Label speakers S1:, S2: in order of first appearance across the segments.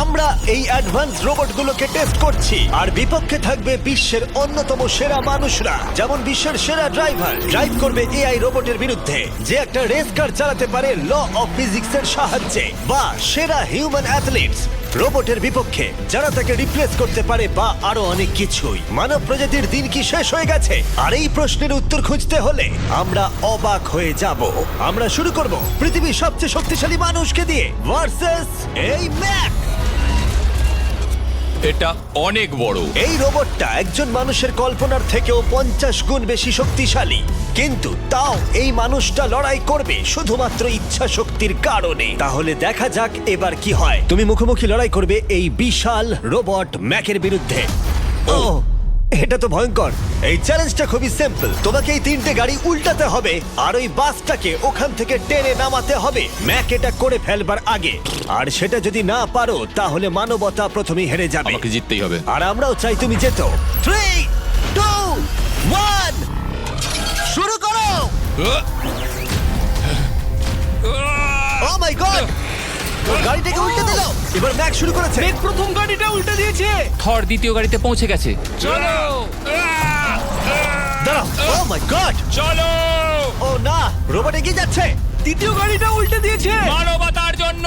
S1: আমরা এই advance রোবটগুলোকে test করছি আর বিপক্ষে থাকবে বিশ্বের অন্যতম সেরা মানুষরা, যেমন বিশ্বের সেরা ড্রাইভার ড্রাইভ করবে এআই রোবটের বিরুদ্ধে যে একটা রেস কার চালাতে পারে ল অফ ফিজিক্সের সাহায্যে, বা সেরা হিউম্যান অ্যাথলিটস রোবটের বিপক্ষে যারা তাকে রিপ্লেস করতে পারে, বা আরো অনেক কিছুই। মানব প্রজাতির দিন কি শেষ হয়ে গেছে? আর এই প্রশ্নের উত্তর খুঁজতে হলে আমরা অবাক হয়ে যাব। আমরা শুরু করব পৃথিবীর সবচেয়ে শক্তিশালী মানুষকে দিয়ে ভার্সেস এই ম্যাক।
S2: এটা অনেক বড়।
S1: এই রোবটটা একজন মানুষের কল্পনার থেকেও 50 গুণ বেশি শক্তিশালী, কিন্তু তাও এই মানুষটা লড়াই করবে শুধুমাত্র ইচ্ছা শক্তির কারণে। তাহলে দেখা যাক এবার কি হয়। তুমি মুখোমুখি লড়াই করবে এই বিশাল রোবট ম্যাকের বিরুদ্ধে। ও, এটা তো ভয়ঙ্কর। এই চ্যালেঞ্জটা খুবই সিম্পল। তোমাকে এই তিনটে গাড়ি উল্টাতে হবে আর ওই বাসটাকে ওখান থেকে টেনে নামাতে হবে ম্যাক এটা করে ফেলবার আগে। আর সেটা যদি না পারো তাহলে মানবতা প্রথমেই হেরে যাবে।
S2: আমাকে জিততেই হবে।
S1: আর আমরাও চাই তুমি যেতো। 3, 2, 1 শুরু করো। ও মাই গড, গাড়িটাকে উল্টে দিল। এবার ম্যাক শুরু করেছে।
S3: মেঘ প্রথম গাড়িটা উল্টে দিয়েছে।
S4: থর দ্বিতীয় গাড়িতে পৌঁছে গেছে।
S2: চলো
S1: দাঁড়াও। ও মাই গড,
S2: চলো,
S1: ও না, রোবট এগিয়ে যাচ্ছে।
S3: দ্বিতীয় গাড়িটা উল্টে দিয়েছে।
S2: মানবতার জন্য।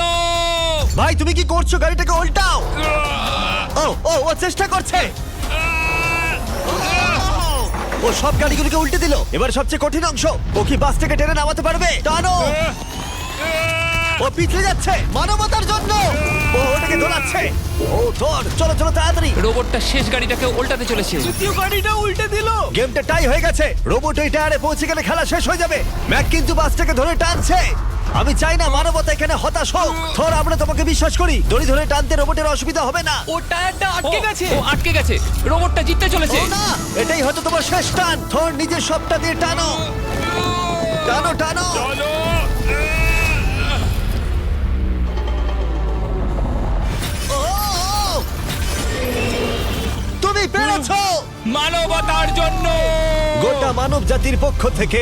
S1: ভাই তুমি কি করছো? গাড়িটাকে উল্টাও। ও ও ও চেষ্টা করছে। ও সব গাড়িগুলোকে উল্টে দিল। এবার সবচেয়ে কঠিন অংশ, ও কি বাসটাকে টেনে নামাতে পারবে? টানো। ও পিছলে যাচ্ছে মানবতার জন্য। ও ওটাকে দোলাচ্ছে। ও ধর, চলো চলো তাড়াতাড়ি।
S4: রোবটটা শেষ গাড়িটাকে উল্টাতে চলেছে।
S3: তৃতীয় গাড়িটা উল্টে দিল।
S1: গেমটা টাই হয়ে গেছে। রোবট ওই টায়ারে পৌঁছে গেলে খেলা শেষ হয়ে যাবে। ম্যাক কিন্তু বাসটাকে ধরে টানছে। আমি চাই না মানবতা এখানে হতাশ হোক। থর, আমরা তোমাকে বিশ্বাস করি। দড়ি ধরে টানতে রোবটের অসুবিধা হবে না।
S3: ও টায়ারটা আটকে গেছে।
S4: ও আটকে গেছে। রোবটটা জিততে চলেছে।
S1: ও না, এটাই হয়তো তোমার শেষ টান। থর, নিজের সবটা দিয়ে টানো। টানো টানো।
S2: চলো।
S1: ও, ও। তুমি পেরেছো।
S2: মানবতার জন্য।
S1: গোটা মানব জাতির পক্ষ থেকে